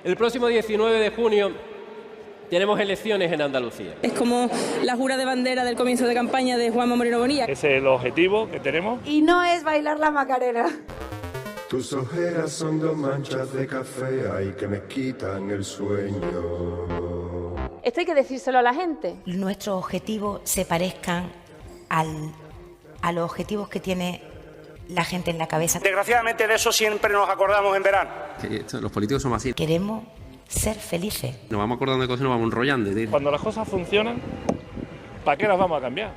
El próximo 19 de junio tenemos elecciones en Andalucía. Es como la jura de bandera del comienzo de campaña de Juanma Moreno Bonilla. Ese es el objetivo que tenemos. Y no es bailar la Macarena. Tus ojeras son dos manchas de café, ay, que me quitan el sueño. Esto hay que decírselo a la gente. Nuestros objetivos se parezcan a los objetivos que tiene la gente en la cabeza. Desgraciadamente de eso siempre nos acordamos en verano. Los políticos somos así. Queremos ser felices. Nos vamos acordando de cosas y nos vamos enrollando. Cuando las cosas funcionan, ¿para qué las vamos a cambiar?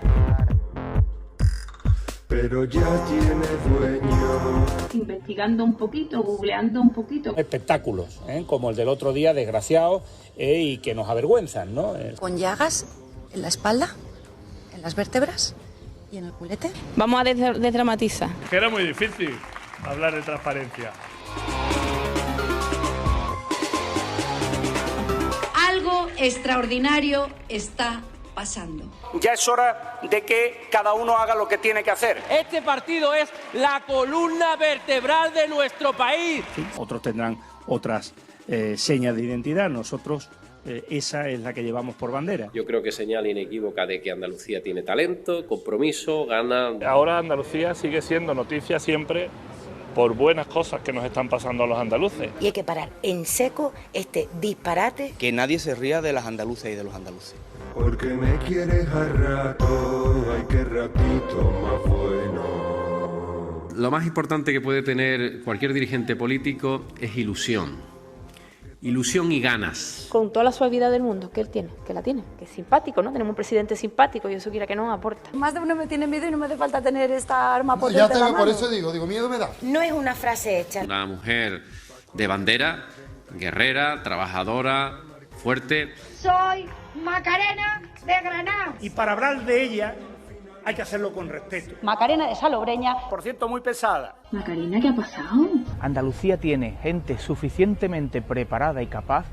Pero ya tiene dueño. Investigando un poquito, googleando un poquito. Espectáculos, como el del otro día, desgraciados, y que nos avergüenzan, ¿no? Con llagas en la espalda, en las vértebras y en el culete. Vamos a desdramatizar. Que era muy difícil hablar de transparencia. Algo extraordinario está pasando. Ya es hora de que cada uno haga lo que tiene que hacer. Este partido es la columna vertebral de nuestro país. Sí, otros tendrán otras señas de identidad, nosotros esa es la que llevamos por bandera. Yo creo que es señal inequívoca de que Andalucía tiene talento, compromiso, gana. Ahora Andalucía sigue siendo noticia siempre por buenas cosas que nos están pasando a los andaluces. Y hay que parar en seco este disparate. Que nadie se ría de las andaluzas y de los andaluces. Porque me quieres a rato, ay, qué ratito más bueno. Lo más importante que puede tener cualquier dirigente político es ilusión. Ilusión y ganas. Con toda la suavidad del mundo que él tiene, que la tiene, que es simpático, ¿no? Tenemos un presidente simpático y eso quiera que no aporta. Más de uno me tiene miedo y no me hace falta tener esta arma potente ya te en la veo, mano. por eso digo, miedo me da. No es una frase hecha. Una mujer de bandera, guerrera, trabajadora, fuerte. Soy Macarena de Granada. Y para hablar de ella hay que hacerlo con respeto. Macarena de Salobreña. Por cierto, muy pesada. Macarena, ¿qué ha pasado? Andalucía tiene gente suficientemente preparada y capaz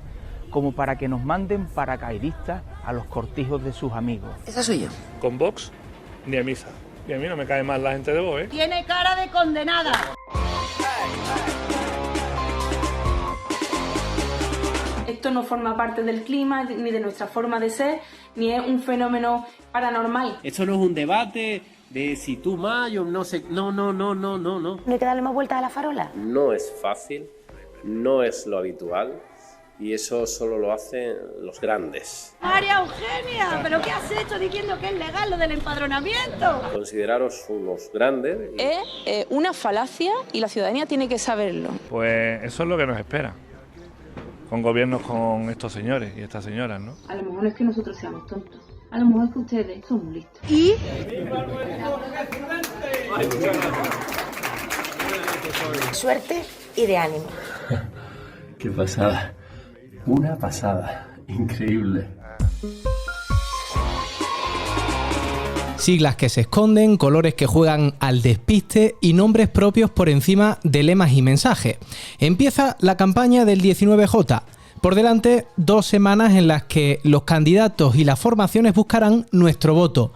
como para que nos manden paracaidistas a los cortijos de sus amigos. Esa soy yo. Con Vox, ni a misa. Y a mí no me cae mal la gente de Vox, ¿eh? Tiene cara de condenada. Esto no forma parte del clima, ni de nuestra forma de ser, ni es un fenómeno paranormal. Esto no es un debate de si tú más, yo no sé. No. ¿No hay que darle más vueltas a la farola? No es fácil, no es lo habitual y eso solo lo hacen los grandes. María Eugenia, ¿pero qué has hecho diciendo que es legal lo del empadronamiento? Consideraros unos grandes. Es una falacia y la ciudadanía tiene que saberlo. Pues eso es lo que nos espera. Con gobiernos con estos señores y estas señoras, ¿no? A lo mejor no es que nosotros seamos tontos, a lo mejor es que ustedes son muy listos. Y Suerte y de ánimo. Qué pasada. Una pasada. Increíble. Siglas que se esconden, colores que juegan al despiste y nombres propios por encima de lemas y mensajes. Empieza la campaña del 19J. Por delante, 2 semanas en las que los candidatos y las formaciones buscarán nuestro voto.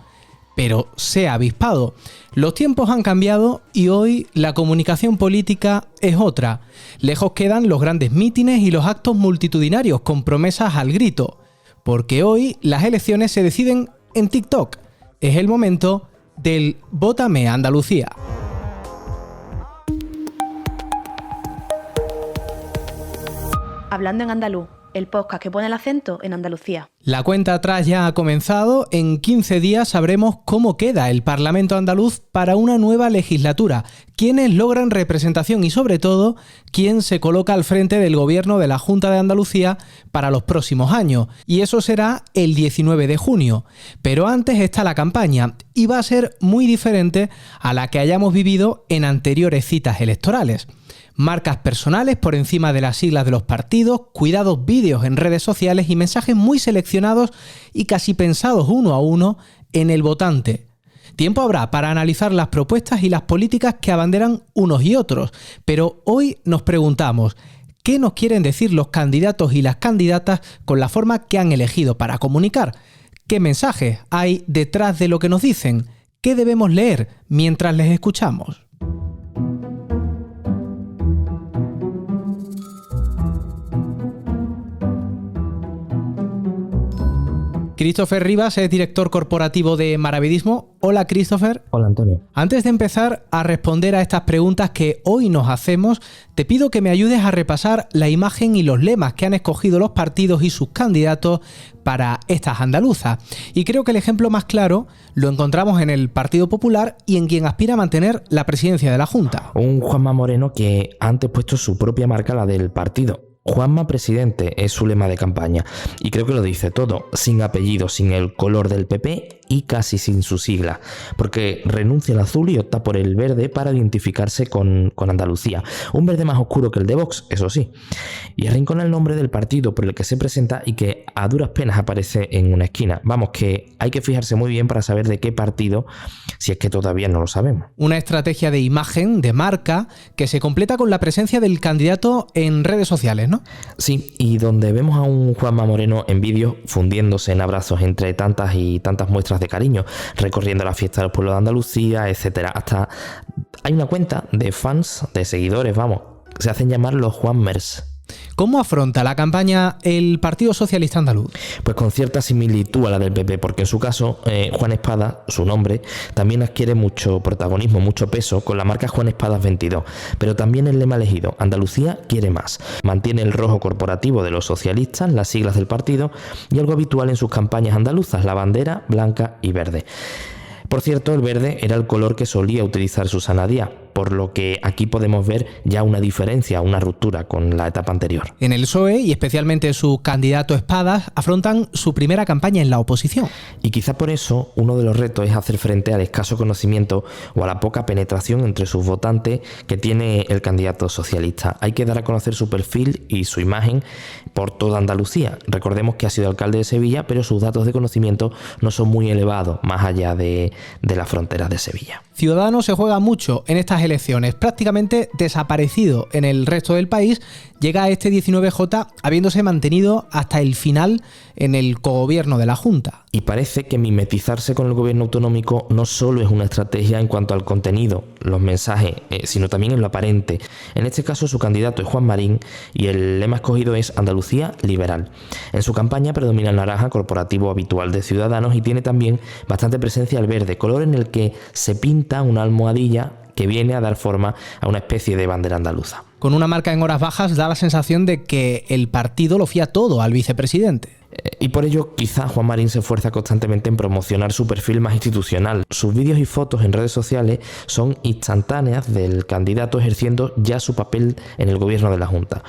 Pero se ha avispado. Los tiempos han cambiado y hoy la comunicación política es otra. Lejos quedan los grandes mítines y los actos multitudinarios con promesas al grito. Porque hoy las elecciones se deciden en TikTok. Es el momento del Vótame Andalucía. Hablando en andaluz, el podcast que pone el acento en Andalucía. La cuenta atrás ya ha comenzado. En 15 días sabremos cómo queda el Parlamento andaluz para una nueva legislatura, quiénes logran representación y, sobre todo, quién se coloca al frente del gobierno de la Junta de Andalucía para los próximos años. Y eso será el 19 de junio. Pero antes está la campaña y va a ser muy diferente a la que hayamos vivido en anteriores citas electorales. Marcas personales por encima de las siglas de los partidos, cuidados vídeos en redes sociales y mensajes muy seleccionados y casi pensados uno a uno en el votante. Tiempo habrá para analizar las propuestas y las políticas que abanderan unos y otros, pero hoy nos preguntamos, ¿qué nos quieren decir los candidatos y las candidatas con la forma que han elegido para comunicar? ¿Qué mensajes hay detrás de lo que nos dicen? ¿Qué debemos leer mientras les escuchamos? Christopher Rivas es director corporativo de Maravedismo. Hola, Christopher. Hola, Antonio. Antes de empezar a responder a estas preguntas que hoy nos hacemos, te pido que me ayudes a repasar la imagen y los lemas que han escogido los partidos y sus candidatos para estas andaluzas. Y creo que el ejemplo más claro lo encontramos en el Partido Popular y en quien aspira a mantener la presidencia de la Junta. Un Juanma Moreno que ha antepuesto su propia marca, la del partido. Juanma presidente es su lema de campaña y creo que lo dice todo, sin apellido, sin el color del PP y casi sin su sigla, porque renuncia al azul y opta por el verde para identificarse con Andalucía, un verde más oscuro que el de Vox, eso sí, y arrincona el nombre del partido por el que se presenta y que a duras penas aparece en una esquina. Vamos, que hay que fijarse muy bien para saber de qué partido, si es que todavía no lo sabemos. Una estrategia de imagen, de marca, que se completa con la presencia del candidato en redes sociales, ¿no? Sí, y donde vemos a un Juanma Moreno en vídeo fundiéndose en abrazos entre tantas y tantas muestras de cariño, recorriendo la fiesta del pueblo de Andalucía, etcétera. Hasta hay una cuenta de fans, de seguidores, vamos, se hacen llamar los Juanmers. ¿Cómo afronta la campaña el Partido Socialista Andaluz? Pues con cierta similitud a la del PP, porque en su caso, Juan Espada, su nombre, también adquiere mucho protagonismo, mucho peso con la marca Juan Espadas 22, pero también el lema elegido, Andalucía quiere más. Mantiene el rojo corporativo de los socialistas, las siglas del partido y algo habitual en sus campañas andaluzas, la bandera blanca y verde. Por cierto, el verde era el color que solía utilizar Susana Díaz, por lo que aquí podemos ver ya una diferencia, una ruptura con la etapa anterior. En el PSOE, y especialmente su candidato Espadas, afrontan su primera campaña en la oposición. Y quizá por eso uno de los retos es hacer frente al escaso conocimiento o a la poca penetración entre sus votantes que tiene el candidato socialista. Hay que dar a conocer su perfil y su imagen por toda Andalucía. Recordemos que ha sido alcalde de Sevilla, pero sus datos de conocimiento no son muy elevados, más allá de las fronteras de Sevilla. Ciudadanos se juega mucho en estas elecciones, prácticamente desaparecido en el resto del país, llega a este 19J habiéndose mantenido hasta el final en el cogobierno de la Junta. Y parece que mimetizarse con el gobierno autonómico no solo es una estrategia en cuanto al contenido, los mensajes, sino también en lo aparente. En este caso su candidato es Juan Marín y el lema escogido es Andalucía liberal. En su campaña predomina el naranja corporativo habitual de Ciudadanos y tiene también bastante presencia el verde, color en el que se pinta una almohadilla que viene a dar forma a una especie de bandera andaluza. Con una marca en horas bajas da la sensación de que el partido lo fía todo al vicepresidente. Y por ello quizá Juan Marín se esfuerza constantemente en promocionar su perfil más institucional. Sus vídeos y fotos en redes sociales son instantáneas del candidato ejerciendo ya su papel en el gobierno de la Junta.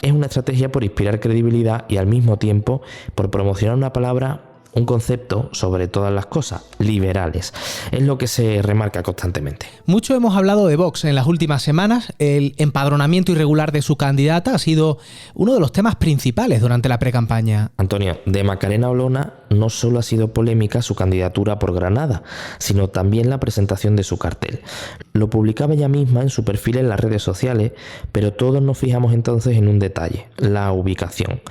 Es una estrategia por inspirar credibilidad y al mismo tiempo por promocionar una palabra, un concepto sobre todas las cosas, liberales. Es lo que se remarca constantemente. Mucho hemos hablado de Vox en las últimas semanas. El empadronamiento irregular de su candidata ha sido uno de los temas principales durante la precampaña. Antonio, de Macarena Olona no solo ha sido polémica su candidatura por Granada, sino también la presentación de su cartel. Lo publicaba ella misma en su perfil en las redes sociales, pero todos nos fijamos entonces en un detalle, la ubicación.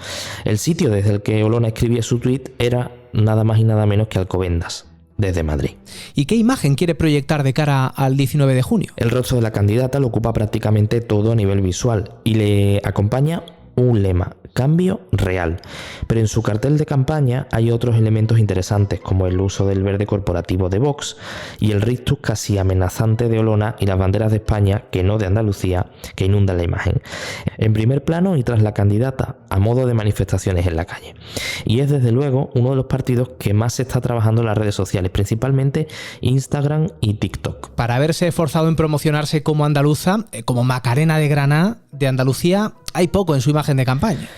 El sitio desde el que Olona escribía su tuit era nada más y nada menos que Alcobendas, desde Madrid. ¿Y qué imagen quiere proyectar de cara al 19 de junio? El rostro de la candidata lo ocupa prácticamente todo a nivel visual y le acompaña un lema, cambio real. Pero en su cartel de campaña hay otros elementos interesantes como el uso del verde corporativo de Vox y el rictus casi amenazante de Olona y las banderas de España, que no de Andalucía, que inundan la imagen. En primer plano y tras la candidata, a modo de manifestaciones en la calle. Y es desde luego uno de los partidos que más se está trabajando en las redes sociales, principalmente Instagram y TikTok. Para haberse esforzado en promocionarse como andaluza, como Macarena de Granada, de Andalucía, hay poco en su imagen de campaña.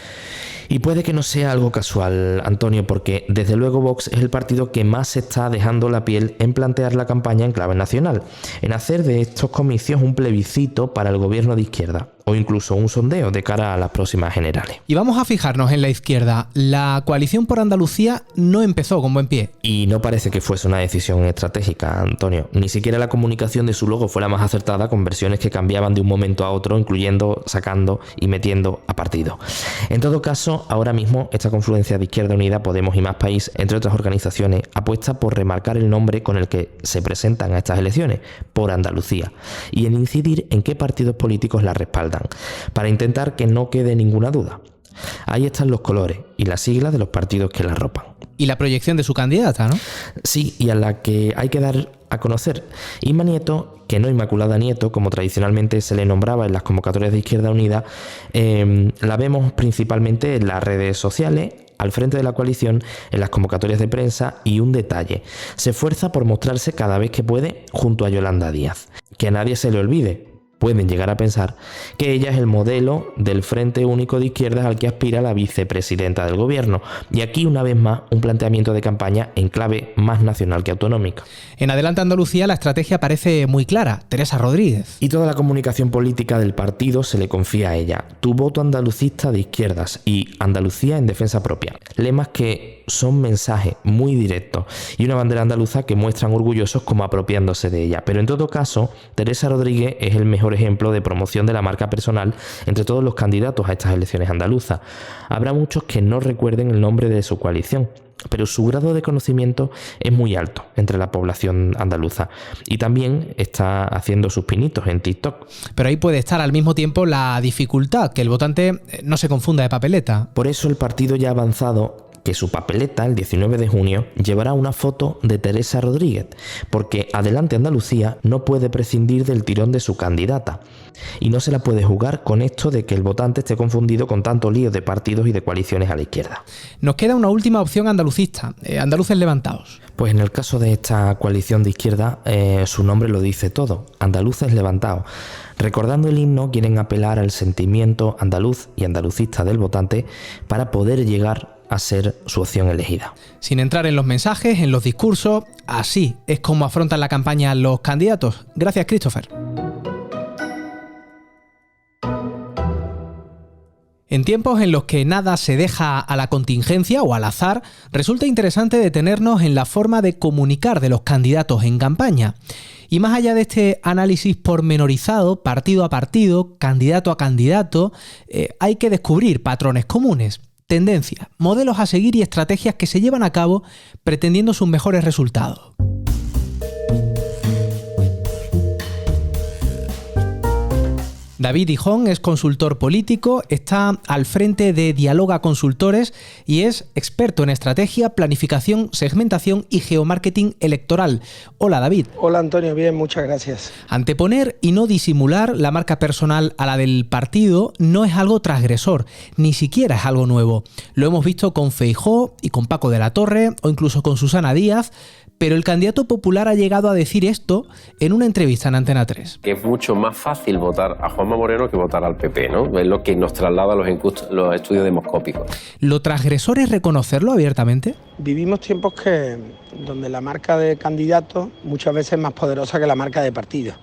Y puede que no sea algo casual, Antonio, porque desde luego Vox es el partido que más se está dejando la piel en plantear la campaña en clave nacional, en hacer de estos comicios un plebiscito para el gobierno de izquierda, o incluso un sondeo de cara a las próximas generales. Y vamos a fijarnos en la izquierda. La coalición por Andalucía no empezó con buen pie. Y no parece que fuese una decisión estratégica, Antonio. Ni siquiera la comunicación de su logo fue la más acertada, con versiones que cambiaban de un momento a otro, incluyendo, sacando y metiendo a partido. En todo caso, ahora mismo esta confluencia de Izquierda Unida, Podemos y Más País, entre otras organizaciones, apuesta por remarcar el nombre con el que se presentan a estas elecciones, por Andalucía, y en incidir en qué partidos políticos la respaldan, para intentar que no quede ninguna duda. Ahí están los colores y las siglas de los partidos que la arropan. y la proyección de su candidata, ¿no? Sí, y a la que hay que dar a conocer. Inma Nieto, que no Inmaculada Nieto, como tradicionalmente se le nombraba en las convocatorias de Izquierda Unida, la vemos principalmente en las redes sociales, al frente de la coalición, en las convocatorias de prensa, y un detalle: se esfuerza por mostrarse cada vez que puede junto a Yolanda Díaz. Que a nadie se le olvide, pueden llegar a pensar que ella es el modelo del Frente Único de Izquierdas al que aspira la vicepresidenta del gobierno. Y aquí, una vez más, un planteamiento de campaña en clave más nacional que autonómica. En Adelante Andalucía la estrategia parece muy clara: Teresa Rodríguez. Y toda la comunicación política del partido se le confía a ella. Tu voto andalucista de izquierdas y Andalucía en defensa propia. Lemas que son mensajes muy directos y una bandera andaluza que muestran orgullosos como apropiándose de ella. Pero en todo caso, Teresa Rodríguez es el mejor ejemplo de promoción de la marca personal entre todos los candidatos a estas elecciones andaluzas. Habrá muchos que no recuerden el nombre de su coalición, pero su grado de conocimiento es muy alto entre la población andaluza y también está haciendo sus pinitos en TikTok. Pero ahí puede estar al mismo tiempo la dificultad, que el votante no se confunda de papeleta. Por eso el partido ya ha avanzado que su papeleta, el 19 de junio, llevará una foto de Teresa Rodríguez, porque Adelante Andalucía no puede prescindir del tirón de su candidata. Y no se la puede jugar con esto de que el votante esté confundido con tanto lío de partidos y de coaliciones a la izquierda. Nos queda una última opción andalucista, Andaluces Levantados. Pues en el caso de esta coalición de izquierda, su nombre lo dice todo: Andaluces Levantados. Recordando el himno, quieren apelar al sentimiento andaluz y andalucista del votante para poder llegar a ser su opción elegida. Sin entrar en los mensajes, en los discursos, así es como afrontan la campaña los candidatos. Gracias, Christopher. En tiempos en los que nada se deja a la contingencia o al azar, resulta interesante detenernos en la forma de comunicar de los candidatos en campaña. Y más allá de este análisis pormenorizado, partido a partido, candidato a candidato, hay que descubrir patrones comunes, tendencias, modelos a seguir y estrategias que se llevan a cabo pretendiendo sus mejores resultados. David Hijón es consultor político, está al frente de Dialoga Consultores y es experto en estrategia, planificación, segmentación y geomarketing electoral. Hola, David. Hola, Antonio. Bien, muchas gracias. Anteponer y no disimular la marca personal a la del partido no es algo transgresor, ni siquiera es algo nuevo. Lo hemos visto con Feijóo y con Paco de la Torre o incluso con Susana Díaz, pero el candidato popular ha llegado a decir esto en una entrevista en Antena 3. Que es mucho más fácil votar a Juanma Moreno que votar al PP, ¿no? Es lo que nos traslada los estudios demoscópicos. ¿Lo transgresor es reconocerlo abiertamente? Vivimos tiempos donde la marca de candidato muchas veces es más poderosa que la marca de partido.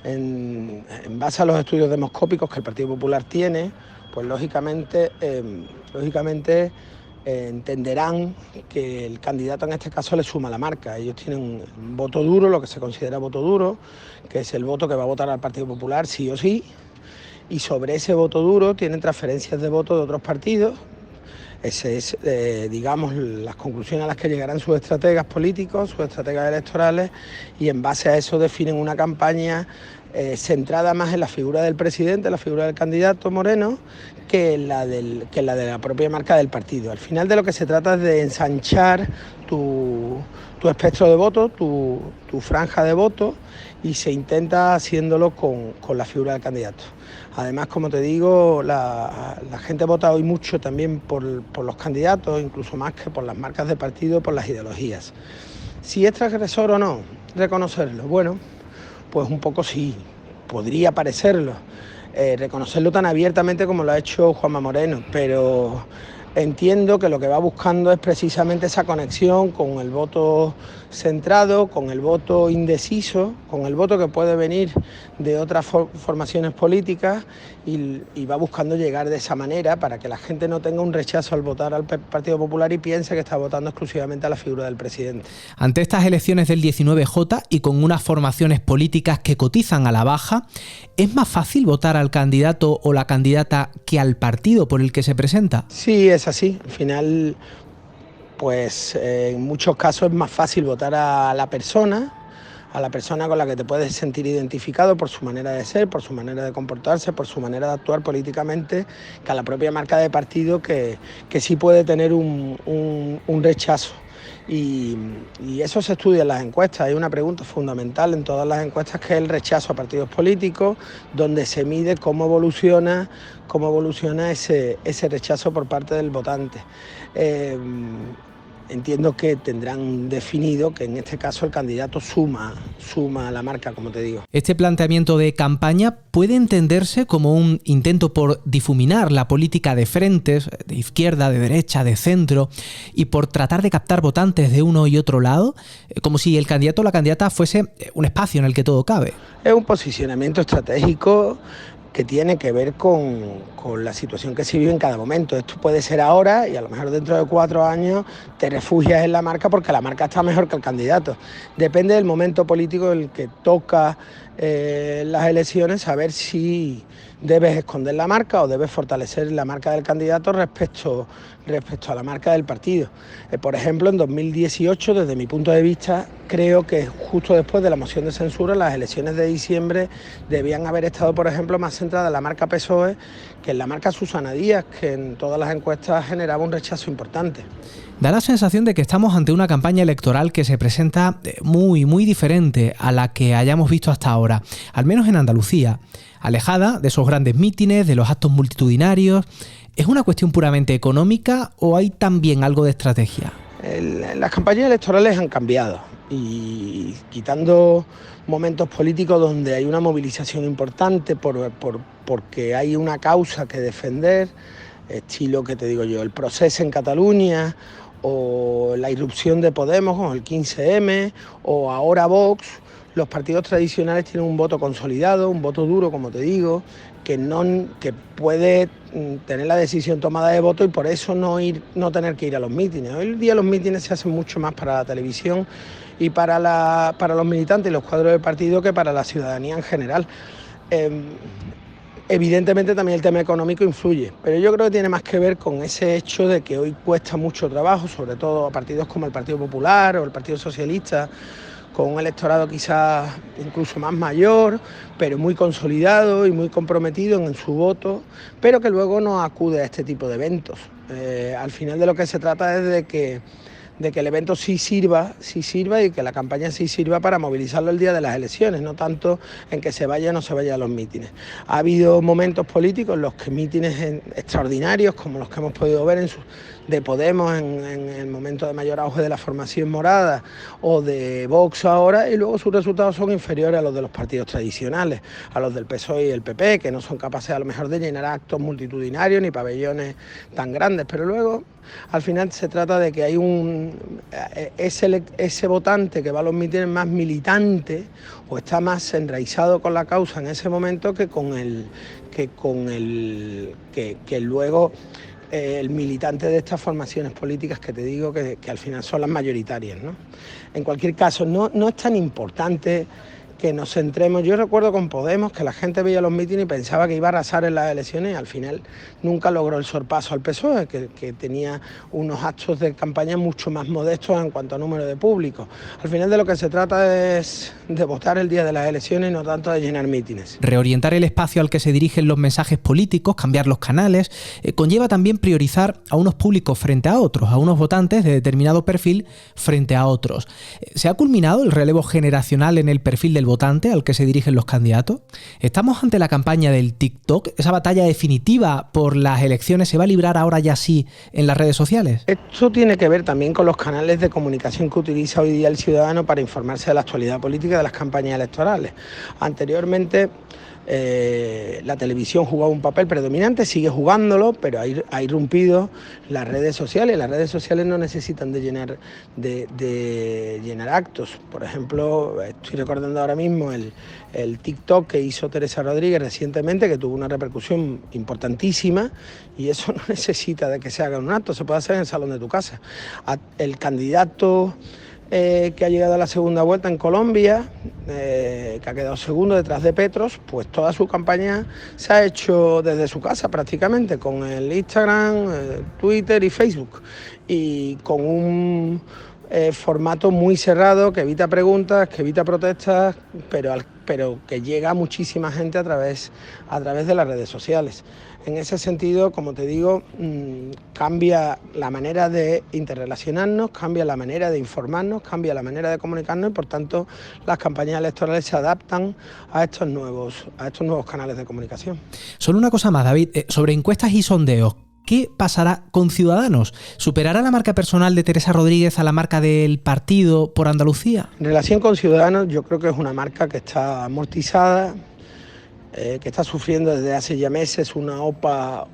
En base a los estudios demoscópicos que el Partido Popular tiene, pues lógicamente entenderán que el candidato en este caso le suma la marca. Ellos tienen un voto duro, lo que se considera voto duro, que es el voto que va a votar al Partido Popular sí o sí, y sobre ese voto duro tienen transferencias de voto de otros partidos. Ese es, digamos, las conclusiones a las que llegarán sus estrategas políticos, sus estrategas electorales, y en base a eso definen una campaña centrada más en la figura del presidente, la figura del candidato Moreno, que la de la propia marca del partido. Al final de lo que se trata es de ensanchar tu espectro de voto, tu franja de voto, y se intenta haciéndolo con la figura del candidato. Además, como te digo, la gente vota hoy mucho también por los candidatos, incluso más que por las marcas de partido, por las ideologías. Si es transgresor o no, reconocerlo. Bueno, pues un poco sí, podría parecerlo. Reconocerlo tan abiertamente como lo ha hecho Juanma Moreno, pero entiendo que lo que va buscando es precisamente esa conexión con el voto centrado, con el voto indeciso, con el voto que puede venir de otras formaciones políticas, y va buscando llegar de esa manera para que la gente no tenga un rechazo al votar al Partido Popular y piense que está votando exclusivamente a la figura del presidente. Ante estas elecciones del 19J y con unas formaciones políticas que cotizan a la baja, ¿es más fácil votar al candidato o la candidata que al partido por el que se presenta? Sí, es así. Al final, pues en muchos casos es más fácil votar a la persona, a la persona con la que te puedes sentir identificado por su manera de ser, por su manera de comportarse, por su manera de actuar políticamente, que a la propia marca de partido que sí puede tener un rechazo. Y eso se estudia en las encuestas. Hay una pregunta fundamental en todas las encuestas que es el rechazo a partidos políticos, donde se mide cómo evoluciona ese rechazo por parte del votante. Entiendo que tendrán definido que en este caso el candidato suma a la marca, como te digo. Este planteamiento de campaña puede entenderse como un intento por difuminar la política de frentes, de izquierda, de derecha, de centro, y por tratar de captar votantes de uno y otro lado, como si el candidato o la candidata fuese un espacio en el que todo cabe. Es un posicionamiento estratégico que tiene que ver con la situación que se vive en cada momento. Esto puede ser ahora y a lo mejor dentro de 4 años te refugias en la marca porque la marca está mejor que el candidato. Depende del momento político en el que toca las elecciones, saber si debes esconder la marca o debes fortalecer la marca del candidato respecto a la marca del partido. Por ejemplo, en 2018, desde mi punto de vista, creo que justo después de la moción de censura, las elecciones de diciembre debían haber estado, por ejemplo, más centradas en la marca PSOE que en la marca Susana Díaz, que en todas las encuestas generaba un rechazo importante. Da la sensación de que estamos ante una campaña electoral que se presenta muy, muy diferente a la que hayamos visto hasta ahora, al menos en Andalucía, alejada de esos grandes mítines, de los actos multitudinarios. ¿Es una cuestión puramente económica o hay también algo de estrategia? Las campañas electorales han cambiado y quitando momentos políticos donde hay una movilización importante porque hay una causa que defender, estilo que te digo yo, el proceso en Cataluña o la irrupción de Podemos o el 15M o ahora Vox, los partidos tradicionales tienen un voto consolidado, un voto duro, como te digo, que puede tener la decisión tomada de voto y por eso no tener que ir a los mítines. Hoy en día los mítines se hacen mucho más para la televisión y para los militantes y los cuadros de partido que para la ciudadanía en general. Evidentemente también el tema económico influye, pero yo creo que tiene más que ver con ese hecho de que hoy cuesta mucho trabajo, sobre todo a partidos como el Partido Popular o el Partido Socialista, con un electorado quizás incluso más mayor, pero muy consolidado y muy comprometido en su voto, pero que luego no acude a este tipo de eventos. Al final de lo que se trata es de que el evento sí sirva y que la campaña sí sirva para movilizarlo el día de las elecciones, no tanto en que se vaya o no se vaya a los mítines. Ha habido momentos políticos en los que mítines extraordinarios, como los que hemos podido ver de Podemos en el momento de mayor auge de la formación morada o de Vox ahora, y luego sus resultados son inferiores a los de los partidos tradicionales, a los del PSOE y el PP, que no son capaces a lo mejor de llenar actos multitudinarios ni pabellones tan grandes, pero luego al final se trata de que hay ese votante que va a los mítines más militante o está más enraizado con la causa en ese momento que luego el militante de estas formaciones políticas que te digo que al final son las mayoritarias, ¿no? En cualquier caso, no es tan importante que nos centremos. Yo recuerdo con Podemos que la gente veía los mítines y pensaba que iba a arrasar en las elecciones y al final nunca logró el sorpaso al PSOE, que tenía unos actos de campaña mucho más modestos en cuanto a número de público. Al final de lo que se trata es de votar el día de las elecciones y no tanto de llenar mítines. Reorientar el espacio al que se dirigen los mensajes políticos, cambiar los canales, conlleva también priorizar a unos públicos frente a otros, a unos votantes de determinado perfil frente a otros. ¿Se ha culminado el relevo generacional en el perfil del votante al que se dirigen los candidatos? ¿Estamos ante la campaña del TikTok? ¿Esa batalla definitiva por las elecciones se va a librar ahora ya sí en las redes sociales? Esto tiene que ver también con los canales de comunicación que utiliza hoy día el ciudadano para informarse de la actualidad política de las campañas electorales. Anteriormente la televisión jugaba un papel predominante, sigue jugándolo, pero ha irrumpido las redes sociales. Las redes sociales no necesitan de llenar actos. Por ejemplo, estoy recordando ahora mismo el TikTok que hizo Teresa Rodríguez recientemente, que tuvo una repercusión importantísima, y eso no necesita de que se haga un acto, se puede hacer en el salón de tu casa. El candidato que ha llegado a la segunda vuelta en Colombia, que ha quedado segundo detrás de Petros, pues toda su campaña se ha hecho desde su casa prácticamente, con el Instagram, Twitter y Facebook, y con formato muy cerrado, que evita preguntas, que evita protestas, pero que llega a muchísima gente a través de las redes sociales. En ese sentido, como te digo, cambia la manera de interrelacionarnos, cambia la manera de informarnos, cambia la manera de comunicarnos y, por tanto, las campañas electorales se adaptan a estos nuevos canales de comunicación. Solo una cosa más, David, sobre encuestas y sondeos. ¿Qué pasará con Ciudadanos? ¿Superará la marca personal de Teresa Rodríguez a la marca del partido por Andalucía? En relación con Ciudadanos, yo creo que es una marca que está amortizada, que está sufriendo desde hace ya meses una OPA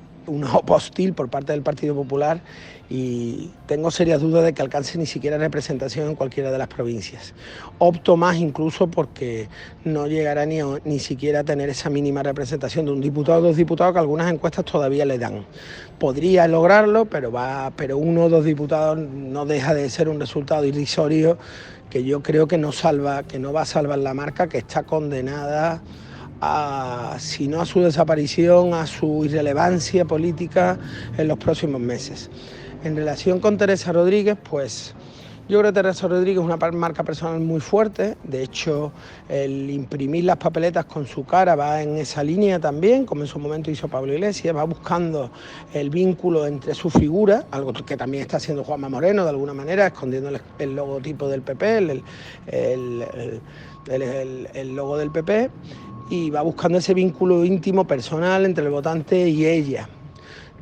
hostil por parte del Partido Popular, y tengo serias dudas de que alcance ni siquiera representación en cualquiera de las provincias. Opto más incluso porque no llegará ni siquiera a tener esa mínima representación de un diputado o dos diputados que algunas encuestas todavía le dan. Podría lograrlo, pero uno o dos diputados no deja de ser un resultado irrisorio que yo creo que no va a salvar la marca, que está condenada si no a su desaparición, a su irrelevancia política en los próximos meses. En relación con Teresa Rodríguez, pues yo creo que Teresa Rodríguez es una marca personal muy fuerte. De hecho, el imprimir las papeletas con su cara va en esa línea también, como en su momento hizo Pablo Iglesias, va buscando el vínculo entre su figura, algo que también está haciendo Juanma Moreno de alguna manera, escondiendo el logotipo del PP, el logo del PP, y va buscando ese vínculo íntimo, personal, entre el votante y ella.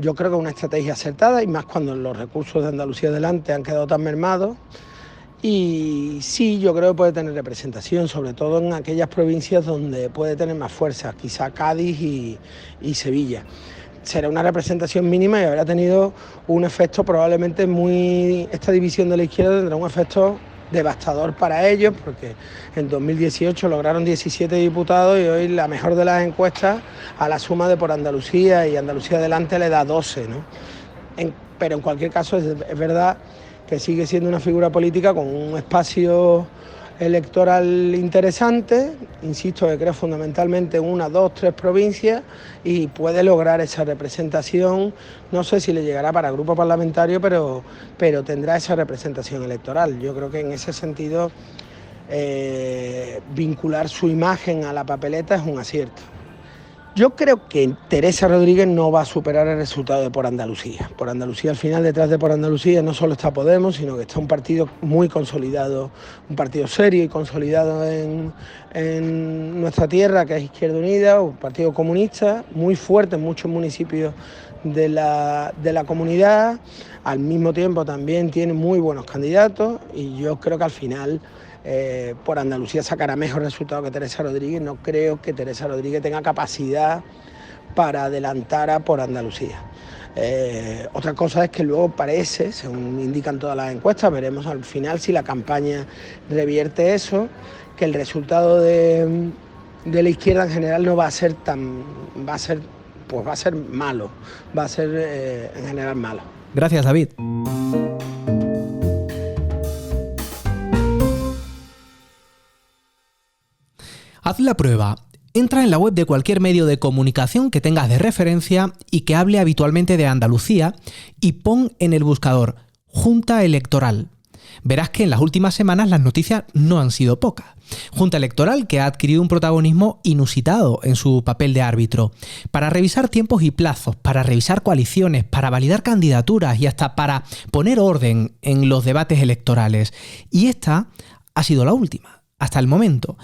Yo creo que es una estrategia acertada, y más cuando los recursos de Andalucía Adelante han quedado tan mermados. Y sí, yo creo que puede tener representación, sobre todo en aquellas provincias donde puede tener más fuerza, quizá Cádiz y Sevilla. Será una representación mínima y habrá tenido un efecto probablemente esta división de la izquierda tendrá un efecto devastador para ellos, porque en 2018 lograron 17 diputados y hoy la mejor de las encuestas a la suma de Por Andalucía y Andalucía Adelante le da 12, ¿no? Pero en cualquier caso es verdad que sigue siendo una figura política con un espacio electoral interesante, insisto que creo fundamentalmente en 1, 2, 3 provincias, y puede lograr esa representación. No sé si le llegará para grupo parlamentario, pero tendrá esa representación electoral. Yo creo que en ese sentido vincular su imagen a la papeleta es un acierto. Yo creo que Teresa Rodríguez no va a superar el resultado de Por Andalucía. Por Andalucía, al final, detrás de Por Andalucía no solo está Podemos, sino que está un partido muy consolidado, un partido serio y consolidado en nuestra tierra, que es Izquierda Unida, un partido comunista, muy fuerte en muchos municipios de la comunidad. Al mismo tiempo también tiene muy buenos candidatos, y yo creo que al final Por Andalucía sacará mejor resultado que Teresa Rodríguez. No creo que Teresa Rodríguez tenga capacidad para adelantar a Por Andalucía. Otra cosa es que luego parece, según indican todas las encuestas, veremos al final si la campaña revierte eso, que el resultado de la izquierda en general no va a ser va a ser malo, va a ser en general malo. Gracias, David. Haz la prueba. Entra en la web de cualquier medio de comunicación que tengas de referencia y que hable habitualmente de Andalucía y pon en el buscador Junta Electoral. Verás que en las últimas semanas las noticias no han sido pocas. Junta Electoral que ha adquirido un protagonismo inusitado en su papel de árbitro, para revisar tiempos y plazos, para revisar coaliciones, para validar candidaturas y hasta para poner orden en los debates electorales. Y esta ha sido la última. Hasta el momento.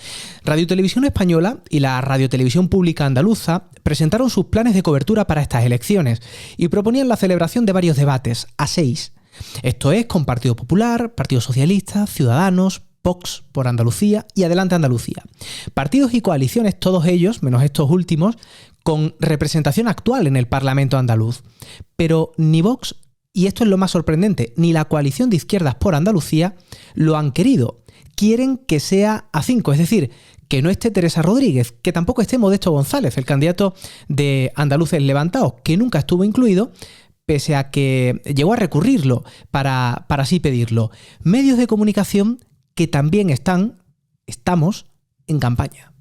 Radio Televisión Española y la Radiotelevisión Pública Andaluza presentaron sus planes de cobertura para estas elecciones y proponían la celebración de varios debates, a 6. Esto es con Partido Popular, Partido Socialista, Ciudadanos, Vox, Por Andalucía y Adelante Andalucía. Partidos y coaliciones, todos ellos, menos estos últimos, con representación actual en el Parlamento andaluz. Pero ni Vox, y esto es lo más sorprendente, ni la coalición de izquierdas Por Andalucía lo han querido. Quieren que sea a 5, es decir, que no esté Teresa Rodríguez, que tampoco esté Modesto González, el candidato de Andaluces Levantados, que nunca estuvo incluido, pese a que llegó a recurrirlo para así pedirlo. Medios de comunicación que también estamos en campaña.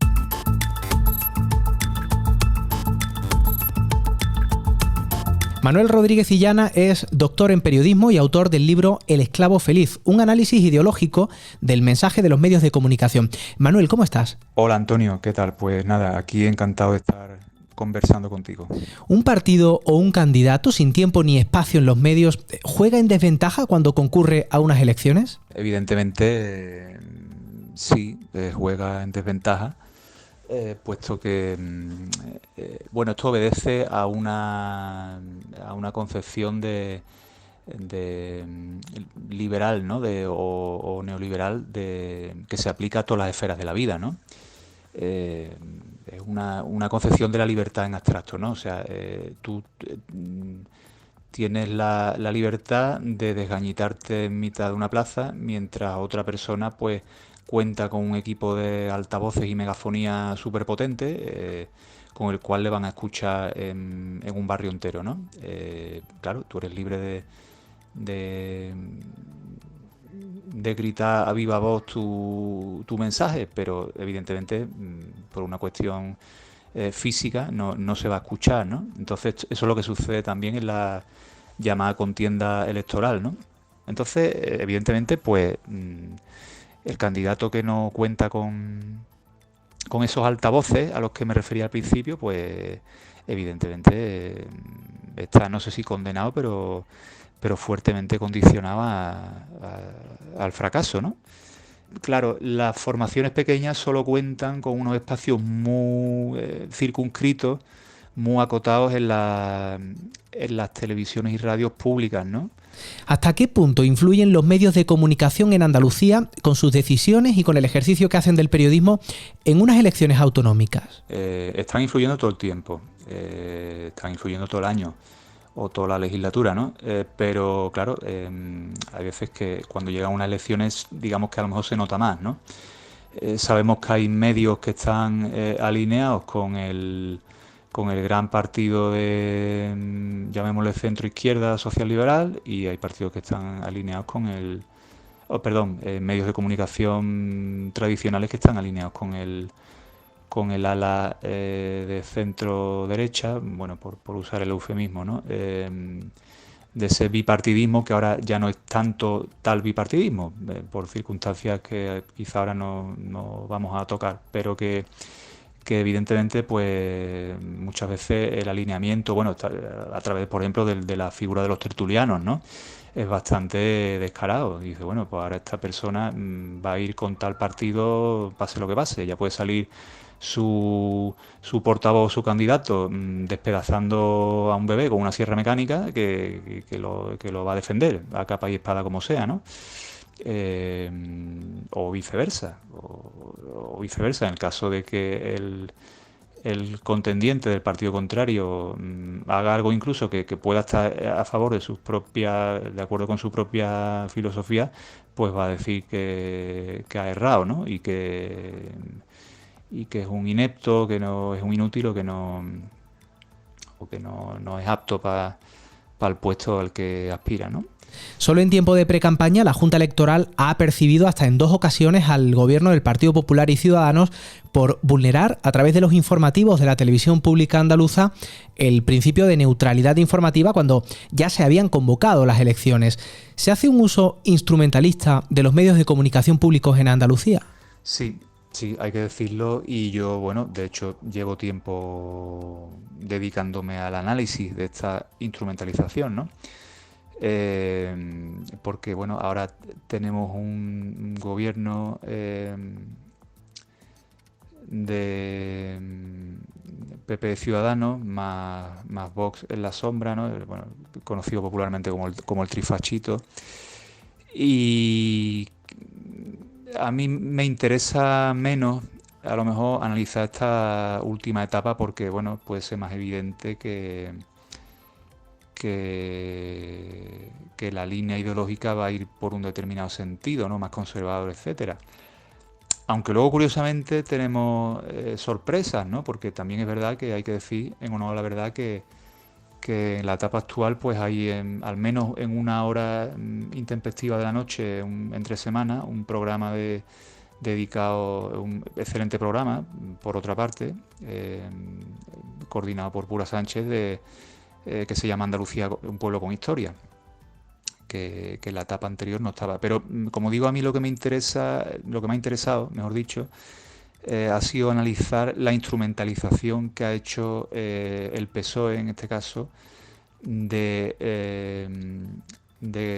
Manuel Rodríguez Illana es doctor en periodismo y autor del libro El esclavo feliz, un análisis ideológico del mensaje de los medios de comunicación. Manuel, ¿cómo estás? Hola Antonio, ¿qué tal? Pues nada, aquí encantado de estar conversando contigo. ¿Un partido o un candidato sin tiempo ni espacio en los medios juega en desventaja cuando concurre a unas elecciones? Evidentemente sí, juega en desventaja, puesto que esto obedece a una concepción de liberal, ¿no? o neoliberal que se aplica a todas las esferas de la vida, ¿no? Es una concepción de la libertad en abstracto, ¿no? O sea, tú tienes la libertad de desgañitarte en mitad de una plaza, mientras otra persona pues cuenta con un equipo de altavoces y megafonía súper potente, con el cual le van a escuchar en un barrio entero, ¿no? Claro, tú eres libre de gritar a viva voz tu mensaje, pero evidentemente por una cuestión física no se va a escuchar, ¿no? Entonces eso es lo que sucede también en la llamada contienda electoral, ¿no? Entonces evidentemente pues el candidato que no cuenta con esos altavoces a los que me refería al principio, pues evidentemente está, no sé si condenado, pero fuertemente condicionado al fracaso, ¿no? Claro, las formaciones pequeñas solo cuentan con unos espacios muy circunscritos, muy acotados en las televisiones y radios públicas, ¿no? ¿Hasta qué punto influyen los medios de comunicación en Andalucía con sus decisiones y con el ejercicio que hacen del periodismo en unas elecciones autonómicas? Están influyendo todo el tiempo, están influyendo todo el año o toda la legislatura, ¿no? Pero claro, hay veces que cuando llegan unas elecciones, digamos que a lo mejor se nota más, ¿no? Sabemos que hay medios que están alineados con el gran partido de, llamémosle centro izquierda social liberal, y hay partidos que están alineados con medios de comunicación tradicionales que están alineados con el ala de centro derecha, bueno, por usar el eufemismo, ¿no? De ese bipartidismo que ahora ya no es tanto tal bipartidismo, por circunstancias que quizá ahora no vamos a tocar, pero que evidentemente pues muchas veces el alineamiento, bueno, a través, por ejemplo, de la figura de los tertulianos, ¿no? Es bastante descarado. Dice, bueno, pues ahora esta persona va a ir con tal partido, pase lo que pase. Ya puede salir su portavoz, su candidato, despedazando a un bebé con una sierra mecánica que lo va a defender a capa y espada como sea, ¿no? O viceversa, en el caso de que el contendiente del partido contrario haga algo incluso que pueda estar a favor de acuerdo con su propia filosofía, pues va a decir que ha errado, ¿no? Y que es un inepto, que no es un inútil o que no es apto para el puesto al que aspira, ¿no? Solo en tiempo de precampaña, la Junta Electoral ha apercibido hasta en 2 ocasiones al gobierno del Partido Popular y Ciudadanos por vulnerar, a través de los informativos de la televisión pública andaluza, el principio de neutralidad informativa cuando ya se habían convocado las elecciones. ¿Se hace un uso instrumentalista de los medios de comunicación públicos en Andalucía? Sí, hay que decirlo, y yo, bueno, de hecho llevo tiempo dedicándome al análisis de esta instrumentalización, ¿no? Porque bueno, ahora tenemos un gobierno de PP Ciudadanos más Vox en la sombra, ¿no? Bueno, conocido popularmente como el trifachito, y a mí me interesa menos a lo mejor analizar esta última etapa porque bueno, puede ser más evidente que la línea ideológica va a ir por un determinado sentido, ¿no? Más conservador, etcétera. Aunque luego, curiosamente, tenemos sorpresas, ¿no? Porque también es verdad que hay que decir, en honor a la verdad, que en la etapa actual pues hay al menos en una hora intempestiva de la noche, entre semana, un programa dedicado, un excelente programa, por otra parte, coordinado por Pura Sánchez, que se llama Andalucía, un pueblo con historia, que en la etapa anterior no estaba. Pero, como digo, a mí lo que me ha interesado, mejor dicho, ha sido analizar la instrumentalización que ha hecho el PSOE, en este caso, de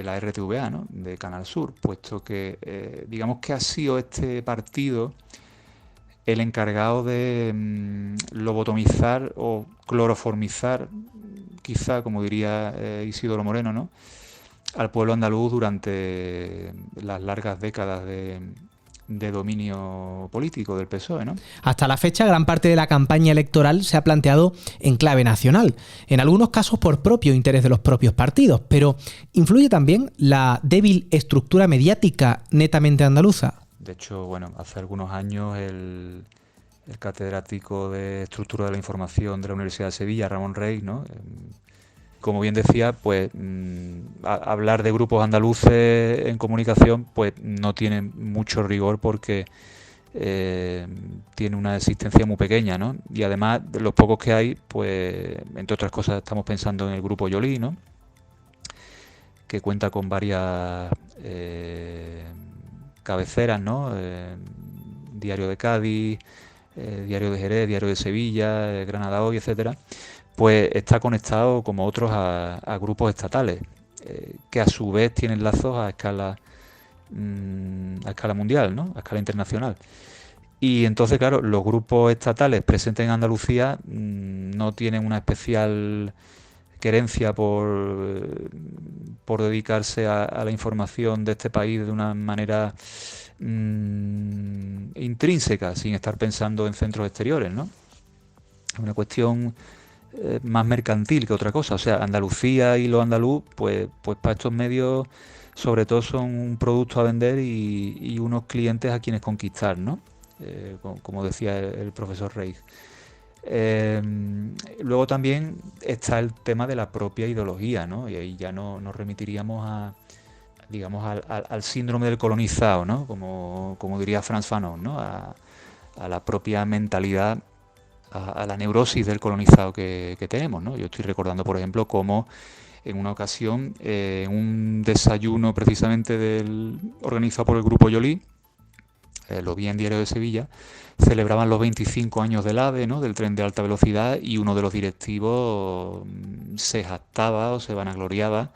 la RTVA, ¿no?, de Canal Sur, puesto que digamos que ha sido este partido el encargado de lobotomizar o cloroformizar, quizá, como diría Isidoro Moreno, ¿no?, al pueblo andaluz durante las largas décadas de dominio político del PSOE, ¿no? Hasta la fecha, gran parte de la campaña electoral se ha planteado en clave nacional, en algunos casos por propio interés de los propios partidos, pero ¿influye también la débil estructura mediática netamente andaluza? De hecho, bueno, hace algunos años el catedrático de Estructura de la Información de la Universidad de Sevilla, Ramón Rey, ¿no?, como bien decía, pues hablar de grupos andaluces en comunicación pues no tiene mucho rigor porque tiene una existencia muy pequeña, ¿no? Y además, de los pocos que hay, pues entre otras cosas estamos pensando en el grupo Yolí, ¿no?, que cuenta con varias cabeceras, ¿no? Diario de Cádiz, Diario de Jerez, Diario de Sevilla, Granada Hoy, etcétera. Pues está conectado, como otros, a grupos estatales, que a su vez tienen lazos a escala mundial, ¿no?, a escala internacional. Y entonces, claro, los grupos estatales presentes en Andalucía no tienen una especial querencia por dedicarse a la información de este país de una manera intrínseca, sin estar pensando en centros exteriores, ¿no? Es una cuestión más mercantil que otra cosa. O sea, Andalucía y lo andaluz, pues para estos medios sobre todo son un producto a vender y unos clientes a quienes conquistar, ¿no? Como decía el profesor Reich. Luego también está el tema de la propia ideología, ¿no? Y ahí ya nos remitiríamos al síndrome del colonizado, ¿no? Como diría Frantz Fanon, ¿no? A la propia mentalidad, a la neurosis del colonizado que tenemos, ¿no? Yo estoy recordando, por ejemplo, cómo en una ocasión, en un desayuno precisamente organizado por el grupo Yolí, lo vi en Diario de Sevilla, celebraban los 25 años del AVE, ¿no?, del tren de alta velocidad, y uno de los directivos se jactaba o se vanagloriaba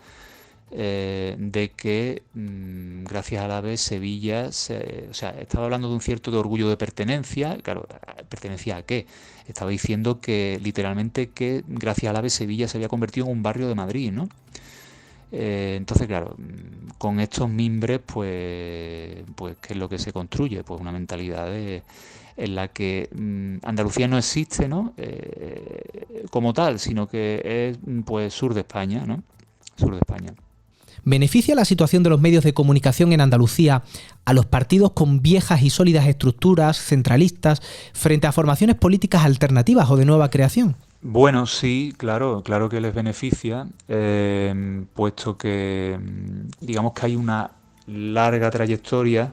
de que gracias al AVE Sevilla, estaba hablando de un cierto de orgullo de pertenencia. Claro, ¿pertenencia a qué? Estaba diciendo que literalmente que gracias al AVE Sevilla se había convertido en un barrio de Madrid, ¿no? Entonces, claro, con estos mimbres, pues ¿qué es lo que se construye? Pues una mentalidad en la que Andalucía no existe, ¿no?, como tal, sino que es pues sur de España, ¿no? Sur de España. ¿Beneficia la situación de los medios de comunicación en Andalucía a los partidos con viejas y sólidas estructuras centralistas frente a formaciones políticas alternativas o de nueva creación? Bueno, sí, claro que les beneficia, puesto que digamos que hay una larga trayectoria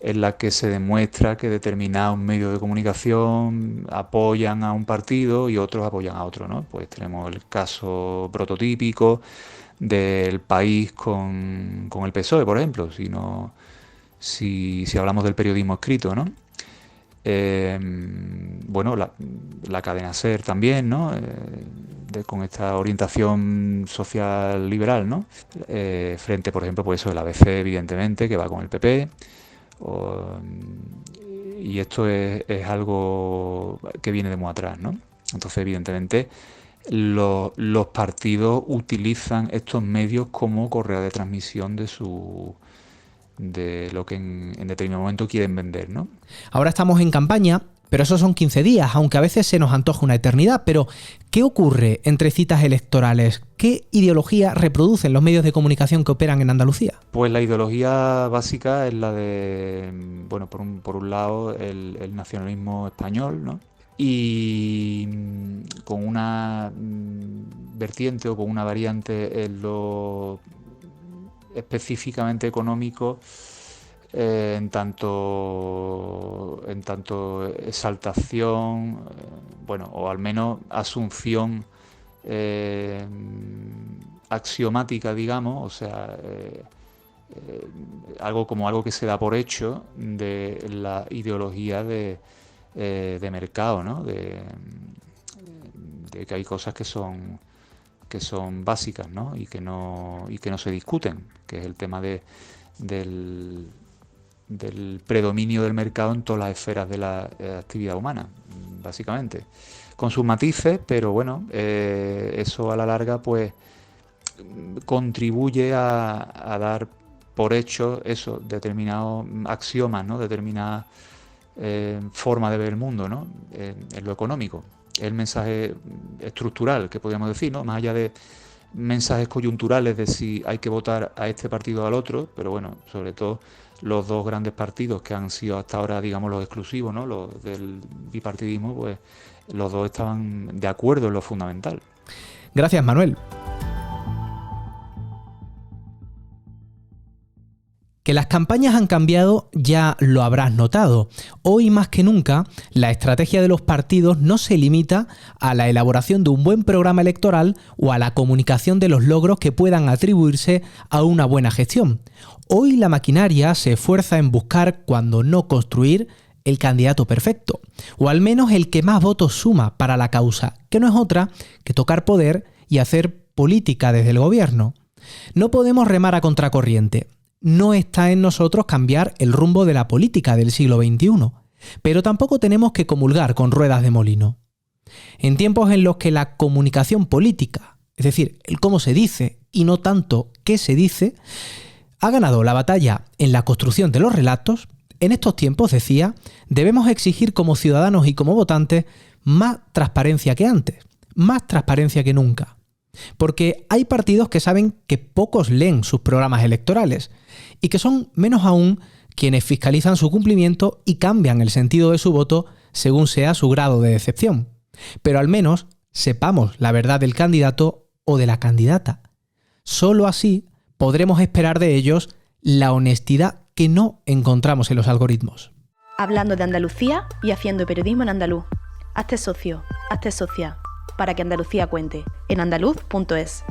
en la que se demuestra que determinados medios de comunicación apoyan a un partido y otros apoyan a otro, ¿no? Pues tenemos el caso prototípico del País con el PSOE, por ejemplo, si hablamos del periodismo escrito, ¿no? Bueno, la cadena SER también, ¿no? Con esta orientación social liberal, ¿no? Frente, por ejemplo, pues eso, el ABC, evidentemente, que va con el PP. Y esto es algo que viene de muy atrás, ¿no? Entonces, evidentemente, los partidos utilizan estos medios como correa de transmisión de lo que en determinado momento quieren vender, ¿no? Ahora estamos en campaña, pero esos son 15 días, aunque a veces se nos antoja una eternidad. Pero, ¿qué ocurre entre citas electorales? ¿Qué ideología reproducen los medios de comunicación que operan en Andalucía? Pues la ideología básica es la de, bueno, por un lado, el nacionalismo español, ¿no? Y con una vertiente o con una variante en lo específicamente económico, en tanto exaltación, bueno, o al menos asunción axiomática, digamos, o sea, algo que se da por hecho de la ideología de mercado, ¿no? De que hay cosas que son básicas, ¿no? y que no se discuten, que es el tema del predominio del mercado en todas las esferas de la actividad humana, básicamente, con sus matices, pero bueno, eso a la larga pues contribuye a dar por hecho eso, determinados axiomas, ¿no? Determinadas formas de ver el mundo, ¿no? En lo económico. El mensaje estructural, que podríamos decir, ¿no? Más allá de mensajes coyunturales de si hay que votar a este partido o al otro, pero bueno, sobre todo los dos grandes partidos que han sido hasta ahora, digamos, los exclusivos, ¿no? Los del bipartidismo, pues los dos estaban de acuerdo en lo fundamental. Gracias, Manuel. Que las campañas han cambiado ya lo habrás notado. Hoy más que nunca, la estrategia de los partidos no se limita a la elaboración de un buen programa electoral o a la comunicación de los logros que puedan atribuirse a una buena gestión. Hoy la maquinaria se esfuerza en buscar, cuando no construir, el candidato perfecto, o al menos el que más votos suma para la causa, que no es otra que tocar poder y hacer política desde el gobierno. No podemos remar a contracorriente. No está en nosotros cambiar el rumbo de la política del siglo XXI, pero tampoco tenemos que comulgar con ruedas de molino. En tiempos en los que la comunicación política, es decir, el cómo se dice y no tanto qué se dice, ha ganado la batalla en la construcción de los relatos, en estos tiempos, decía, debemos exigir como ciudadanos y como votantes más transparencia que antes, más transparencia que nunca. Porque hay partidos que saben que pocos leen sus programas electorales y que son menos aún quienes fiscalizan su cumplimiento y cambian el sentido de su voto según sea su grado de decepción. Pero al menos sepamos la verdad del candidato o de la candidata. Solo así podremos esperar de ellos la honestidad que no encontramos en los algoritmos. Hablando de Andalucía y haciendo periodismo en andaluz. Hazte socio, hazte socia, para que Andalucía cuente, en andaluz.es.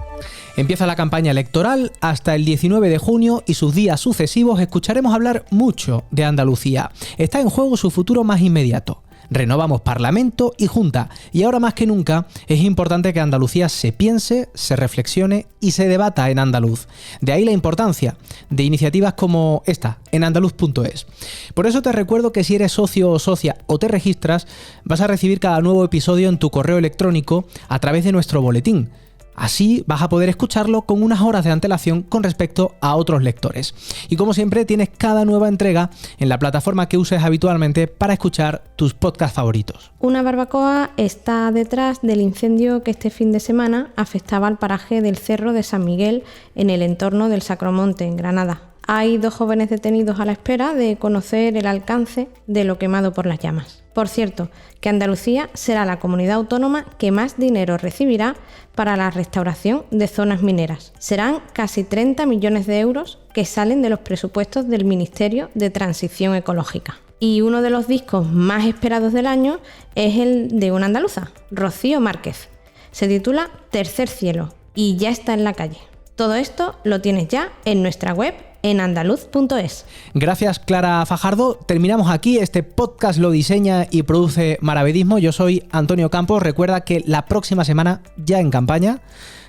Empieza la campaña electoral hasta el 19 de junio y sus días sucesivos escucharemos hablar mucho de Andalucía. Está en juego su futuro más inmediato. Renovamos Parlamento y Junta, y ahora más que nunca es importante que Andalucía se piense, se reflexione y se debata en andaluz. De ahí la importancia de iniciativas como esta, en andaluz.es. Por eso te recuerdo que si eres socio o socia o te registras, vas a recibir cada nuevo episodio en tu correo electrónico a través de nuestro boletín. Así vas a poder escucharlo con unas horas de antelación con respecto a otros lectores. Y como siempre tienes cada nueva entrega en la plataforma que uses habitualmente para escuchar tus podcasts favoritos. Una barbacoa está detrás del incendio que este fin de semana afectaba al paraje del Cerro de San Miguel en el entorno del Sacromonte, en Granada. Hay 2 jóvenes detenidos a la espera de conocer el alcance de lo quemado por las llamas. Por cierto, que Andalucía será la comunidad autónoma que más dinero recibirá para la restauración de zonas mineras. Serán casi 30 millones de euros que salen de los presupuestos del Ministerio de Transición Ecológica. Y uno de los discos más esperados del año es el de una andaluza, Rocío Márquez. Se titula Tercer Cielo y ya está en la calle. Todo esto lo tienes ya en nuestra web en andaluz.es. Gracias, Clara Fajardo. Terminamos aquí. Este podcast lo diseña y produce Maravedismo. Yo soy Antonio Campos. Recuerda que la próxima semana, ya en campaña,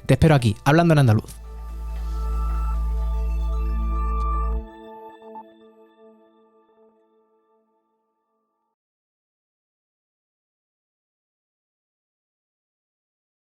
te espero aquí, hablando en andaluz.